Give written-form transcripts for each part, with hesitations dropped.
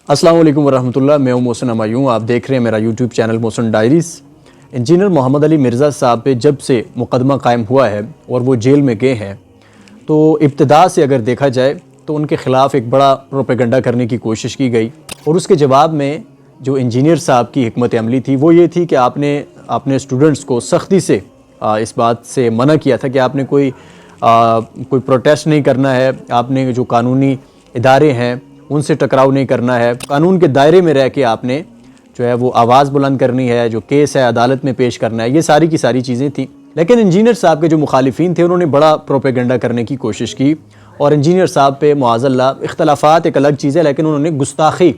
अस्सलाम वालेकुम वरहमतुल्लाह। मैं हूं मोहसिन हमायूं। आप देख रहे हैं मेरा YouTube channel Mohsin diaries. Engineer Mohammad Ali Mirza साहब पे जब से मुकदमा कायम हुआ है और वो जेल में गए हैं, तो इब्तिदा से अगर देखा जाए तो उनके ख़िलाफ़ एक बड़ा प्रोपेगेंडा करने की कोशिश की गई और उसके जवाब में जो इंजीनियर साहब की हिकमत अमली थी वो ये थी कि आपने अपने स्टूडेंट्स को सख्ती से इस बात से मना किया था कि आपने कोई प्रोटेस्ट नहीं करना है, आपने जो कानूनी इदारे हैं उनसे टकराव नहीं करना है, कानून के दायरे में रह के आपने जो है वो आवाज़ बुलंद करनी है, जो केस है अदालत में पेश करना है, ये सारी की सारी चीज़ें थी। लेकिन इंजीनियर साहब के जो मुखालिफिन थे उन्होंने बड़ा प्रोपेगेंडा करने की कोशिश की और इंजीनियर साहब पे मुआज़ल्लाह इख्तलाफात एक अलग चीज़ है, लेकिन उन्होंने गुस्ताखी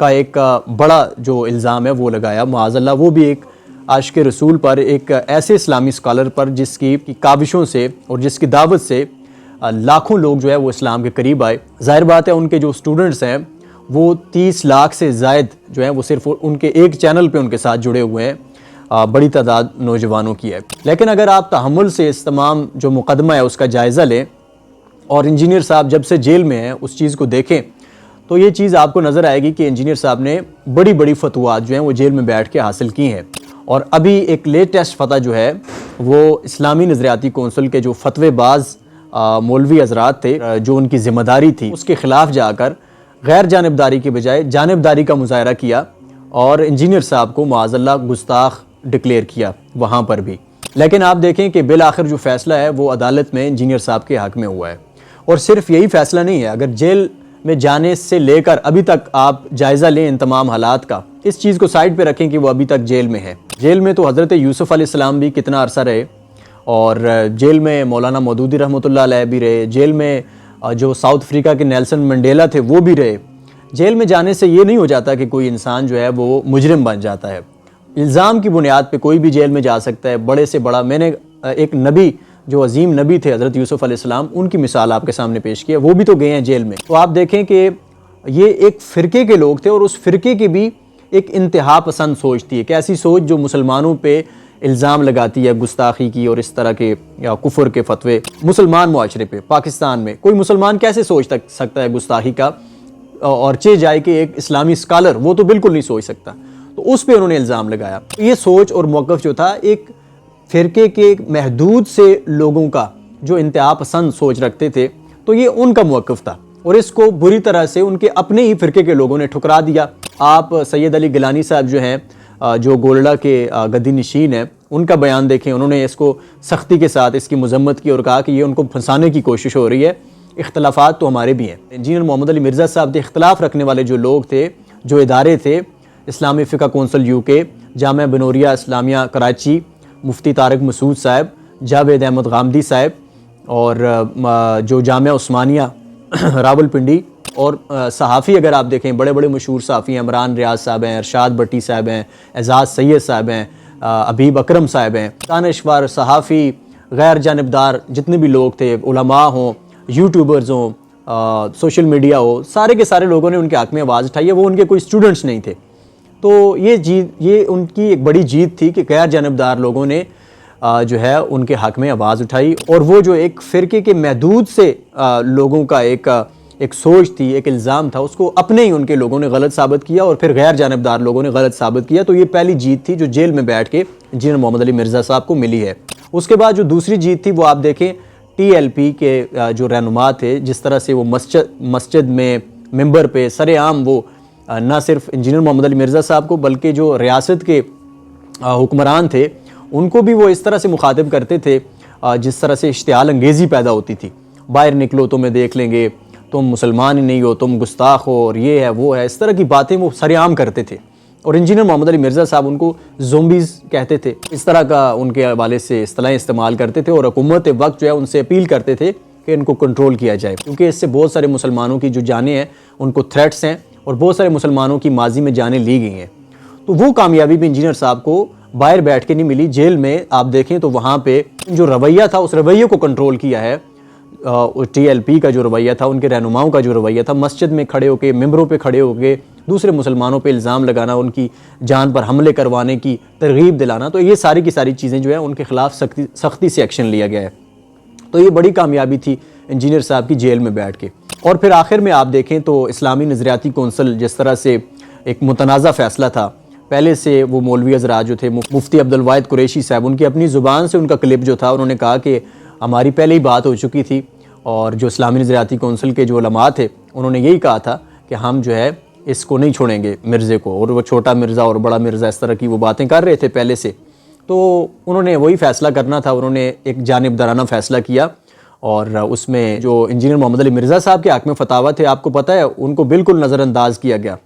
का एक बड़ा जो इल्ज़ाम है वो लगाया मुआज़ल्लाह, वो भी एक आशिक़ रसूल पर, एक ऐसे इस्लामी स्कॉलर पर जिसकी काविशों से और जिसकी दावत से लाखों लोग जो है वो इस्लाम के करीब आए। ज़ाहिर बात है उनके जो स्टूडेंट्स हैं वो 30 लाख से ज़ायद जो है वो सिर्फ उनके एक चैनल पे उनके साथ जुड़े हुए हैं, बड़ी तादाद नौजवानों की है। लेकिन अगर आप तहम्मुल से इस तमाम जो मुकदमा है उसका जायज़ा लें और इंजीनियर साहब जब से जेल में हैं उस चीज़ को देखें तो ये चीज़ आपको नज़र आएगी कि इंजीनियर साहब ने बड़ी बड़ी फतवात जो हैं वो जेल में बैठ के हासिल की हैं। और अभी एक लेटेस्ट फतवा जो है वो इस्लामी नज़रियाती कौंसिल के जो फतवेबाज़ मौलवी हज़रात थे, जो उनकी ज़िम्मेदारी थी उसके ख़िलाफ़ जाकर गैर जानिबदारी के बजाय जानिबदारी का मुज़ाहरा किया और इंजीनियर साहब को मुआज़ल्लाह गुस्ताख डिक्लेयर किया वहाँ पर भी। लेकिन आप देखें कि बिल आखिर जो फ़ैसला है वो अदालत में इंजीनियर साहब के हक़ में हुआ है। और सिर्फ यही फ़ैसला नहीं है, अगर जेल में जाने से लेकर अभी तक आप जायज़ा लें इन तमाम हालात का, इस चीज़ को साइड पे रखें कि वो अभी तक जेल में है। जेल में तो हज़रत यूसुफ़ अलैहिस्सलाम भी कितना अरसा रहे और जेल में मौलाना मौदूदी रहमतुल्लाह अलैह भी रहे, जेल में जो साउथ अफ्रीका के नेल्सन मंडेला थे वो भी रहे। जेल में जाने से ये नहीं हो जाता कि कोई इंसान जो है वो मुजरिम बन जाता है। इल्ज़ाम की बुनियाद पे कोई भी जेल में जा सकता है, बड़े से बड़ा। मैंने एक नबी जो अजीम नबी थे हज़रत यूसुफ़ अलैहिस्सलाम, उनकी मिसाल आपके सामने पेश की है, वो भी तो गए हैं जेल में। तो आप देखें कि ये एक फ़िरके के लोग थे और उस फ़िरके की भी एक इंतहा पसंद सोच थी, एक ऐसी सोच जो मुसलमानों पे इल्ज़ाम लगाती है गुस्ताखी की और इस तरह के या कुफर के फतवे मुसलमान मुआशरे पे। पाकिस्तान में कोई मुसलमान कैसे सोच सकता है गुस्ताखी का, और चे जाए कि एक इस्लामी स्कॉलर वो तो बिल्कुल नहीं सोच सकता। तो उस पर उन्होंने इल्ज़ाम लगाया। ये सोच और मौक़िफ़ जो था एक फ़िरके के महदूद से लोगों का जो इंतहा पसंद सोच रखते थे, तो ये उनका मौक़िफ़ था और इसको बुरी तरह से उनके अपने ही फ़िरके के लोगों ने ठुकरा दिया। आप सैयद अली गिलानी साहब जो हैं, जो गोल्डा के गद्दी नशीन है, उनका बयान देखें। उन्होंने इसको सख्ती के साथ इसकी मजम्मत की और कहा कि ये उनको फंसाने की कोशिश हो रही है, इख्तलाफात तो हमारे भी हैं। इंजीनियर मोहम्मद अली मिर्ज़ा साहब थे, इख्तलाफ रखने वाले जो लोग थे, जो इदारे थे, इस्लामी फ़िक़्ह कौंसिल यूके, जामिया बनूरिया इस्लामिया कराची, मुफ्ती तारिक मसूद साहब, जावेद अहमद गामदी साहब और जो जामिया उस्मानिया रावलपिंडी और सहाफ़ी अगर आप देखें बड़े बड़े मशहूर सहाफ़ी हैं, इमरान रियाज साहब हैं, अरशाद भट्टी साहब हैं, एजाज़ सैयद साहब हैं, अबीब अकरम साहब हैं, दानिशवर सहाफ़ी गैर जानिबदार जितने भी लोग थे, उलमा हों, यूट्यूबर्स हों, सोशल मीडिया हो, सारे के सारे लोगों ने उनके हक़ में आवाज़ उठाई है। वो उनके कोई स्टूडेंट्स नहीं थे। तो ये उनकी एक बड़ी जीत थी कि गैर जानिबदार लोगों ने जो है उनके हक़ में आवाज़ उठाई और वो जो एक फ़िरके के महदूद से लोगों का एक सोच थी, एक इल्ज़ाम था, उसको अपने ही उनके लोगों ने गलत साबित किया और फिर गैर जानिबदार लोगों ने गलत साबित किया। तो ये पहली जीत थी जो जेल में बैठ के इंजीनियर मोहम्मद अली मिर्ज़ा साहब को मिली है। उसके बाद जो दूसरी जीत थी वो आप देखें TLP के जो रहनुमा थे, जिस तरह से वो मस्जिद में मिंबर पे सरेआम वो ना सिर्फ इंजीनियर मोहम्मद अली मिर्ज़ा साहब को बल्कि जो रियासत के हुक्मरान थे उनको भी वो इस तरह से मुखातिब करते थे जिस तरह से इश्तिआल अंगेज़ी पैदा होती थी। बाहर निकलो तुम्हें देख लेंगे, तुम मुसलमान ही नहीं हो, तुम गुस्ताख हो और ये है वो है, इस तरह की बातें वो सरेआम करते थे। और इंजीनियर मोहम्मद अली मिर्ज़ा साहब उनको ज़ोंबीज़ कहते थे, इस तरह का उनके हवाले से इस्तिलाहें इस्तेमाल करते थे और हुकूमत वक्त जो है उनसे अपील करते थे कि इनको कंट्रोल किया जाए, क्योंकि इससे बहुत सारे मुसलमानों की जो जानें हैं उनको थ्रेट्स हैं और बहुत सारे मुसलमानों की माजी में जानें ली गई हैं। तो वो कामयाबी भी इंजीनियर साहब को बाहर बैठ के नहीं मिली, जेल में आप देखें तो वहाँ पे जो रवैया था उस रवैये को कंट्रोल किया है। TLP का जो रवैया था, उनके रहनुमाओं का जो रवैया था, मस्जिद में खड़े होकर, मिंबरों पे खड़े होकर दूसरे मुसलमानों पे इल्ज़ाम लगाना, उनकी जान पर हमले करवाने की तरगीब दिलाना, तो ये सारी की सारी चीज़ें जो है उनके ख़िलाफ़ सख्ती से एक्शन लिया गया है। تو یہ بڑی کامیابی تھی انجینئر صاحب کی جیل میں بیٹھ کے۔ اور پھر آخر میں آپ دیکھیں تو اسلامی نظریاتی کونسل جس طرح سے ایک متنازع فیصلہ تھا، پہلے سے وہ مولوی حضرات جو تھے، مفتی عبدالواحد قریشی صاحب، ان کی اپنی زبان سے ان کا کلپ جو تھا، انہوں نے کہا کہ ہماری پہلے ہی بات ہو چکی تھی، اور جو اسلامی نظریاتی کونسل کے جو علماء تھے انہوں نے یہی کہا تھا کہ ہم جو ہے اس کو نہیں چھوڑیں گے مرزے کو، اور وہ چھوٹا مرزا اور بڑا مرزا اس طرح کی وہ باتیں کر رہے تھے پہلے سے، تو انہوں نے وہی فیصلہ کرنا تھا، انہوں نے ایک جانبدارانہ فیصلہ کیا، اور اس میں جو انجینئر محمد علی مرزا صاحب کے حق میں فتاوی تھے، آپ کو پتہ ہے ان کو بالکل نظر انداز کیا گیا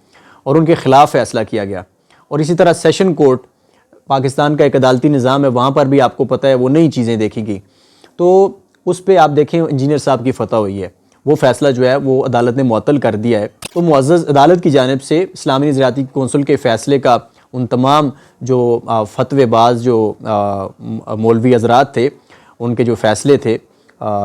اور ان کے خلاف فیصلہ کیا گیا۔ اور اسی طرح سیشن کورٹ پاکستان کا ایک عدالتی نظام ہے، وہاں پر بھی آپ کو پتہ ہے وہ نئی چیزیں دیکھی گئی، تو اس پہ آپ دیکھیں انجینئر صاحب کی فتح ہوئی ہے، وہ فیصلہ جو ہے وہ عدالت نے معطل کر دیا ہے۔ تو معزز عدالت کی جانب سے اسلامی نظریاتی کونسل کے فیصلے کا ان تمام جو فتوی باز جو مولوی حضرات تھے، ان کے جو فیصلے تھے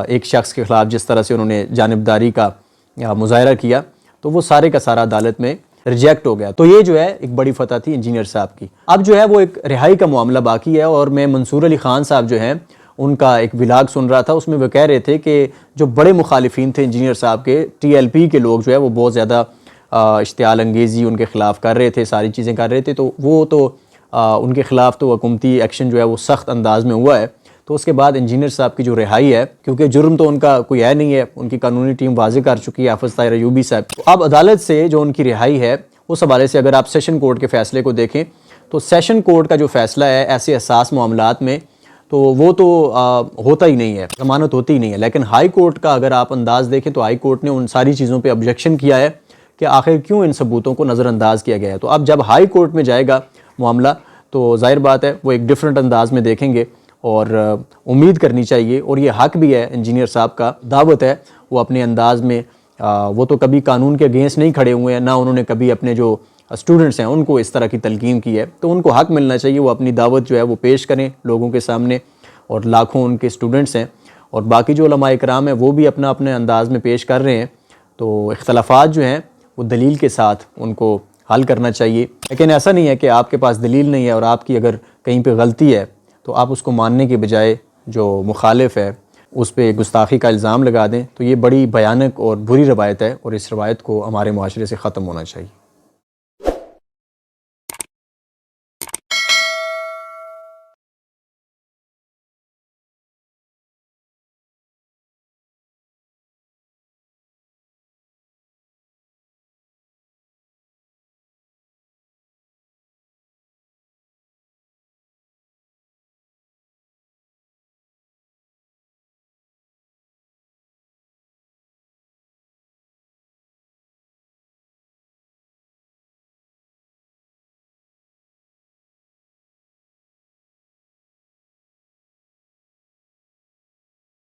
ایک شخص کے خلاف جس طرح سے انہوں نے جانبداری کا مظاہرہ کیا، تو وہ سارے کا سارا عدالت میں ریجیکٹ ہو گیا۔ تو یہ جو ہے ایک بڑی فتح تھی انجینئر صاحب کی۔ اب جو ہے وہ ایک رہائی کا معاملہ باقی ہے، اور میں منصور علی خان صاحب جو ہیں ان کا ایک ولاگ سن رہا تھا، اس میں وہ کہہ رہے تھے کہ جو بڑے مخالفین تھے انجینئر صاحب کے، ٹی ایل پی کے لوگ جو ہے وہ بہت زیادہ اشتعال انگیزی ان کے خلاف کر رہے تھے، ساری چیزیں کر رہے تھے، تو وہ تو ان کے خلاف تو حکومتی ایکشن جو ہے وہ سخت انداز میں ہوا ہے۔ تو اس کے بعد انجینئر صاحب کی جو رہائی ہے، کیونکہ جرم تو ان کا کوئی ہے نہیں ہے، ان کی قانونی ٹیم واضح کر چکی ہے، حافظ طاہر ایوبی صاحب، تو اب عدالت سے جو ان کی رہائی ہے اس حوالے سے اگر آپ سیشن کورٹ کے فیصلے کو دیکھیں تو سیشن کورٹ کا جو فیصلہ ہے ایسے حساس معاملات میں تو وہ تو ہوتا ہی نہیں ہے، ضمانت ہوتی ہی نہیں ہے، لیکن ہائی کورٹ کا اگر آپ انداز دیکھیں تو ہائی کورٹ نے ان ساری چیزوں پہ آبجیکشن کیا ہے کہ آخر کیوں ان ثبوتوں کو نظر انداز کیا گیا ہے۔ تو اب جب ہائی کورٹ میں جائے گا معاملہ تو ظاہر بات ہے وہ ایک ڈیفرنٹ انداز میں دیکھیں گے، اور امید کرنی چاہیے، اور یہ حق بھی ہے انجینئر صاحب کا، دعوت ہے وہ اپنے انداز میں، وہ تو کبھی قانون کے اگینسٹ نہیں کھڑے ہوئے ہیں، نہ انہوں نے کبھی اپنے جو اسٹوڈنٹس ہیں ان کو اس طرح کی تلقین کی ہے، تو ان کو حق ملنا چاہیے، وہ اپنی دعوت جو ہے وہ پیش کریں لوگوں کے سامنے، اور لاکھوں ان کے اسٹوڈنٹس ہیں، اور باقی جو علماء اکرام ہیں وہ بھی اپنا اپنے انداز میں پیش کر رہے ہیں، تو اختلافات جو ہیں وہ دلیل کے ساتھ ان کو حل کرنا چاہیے، لیکن ایسا نہیں ہے کہ آپ کے پاس دلیل نہیں ہے اور آپ کی اگر کہیں پہ غلطی ہے تو آپ اس کو ماننے کے بجائے جو مخالف ہے اس پہ گستاخی کا الزام لگا دیں، تو یہ بڑی بھیانک اور بری روایت ہے، اور اس روایت کو ہمارے معاشرے سے ختم ہونا چاہیے۔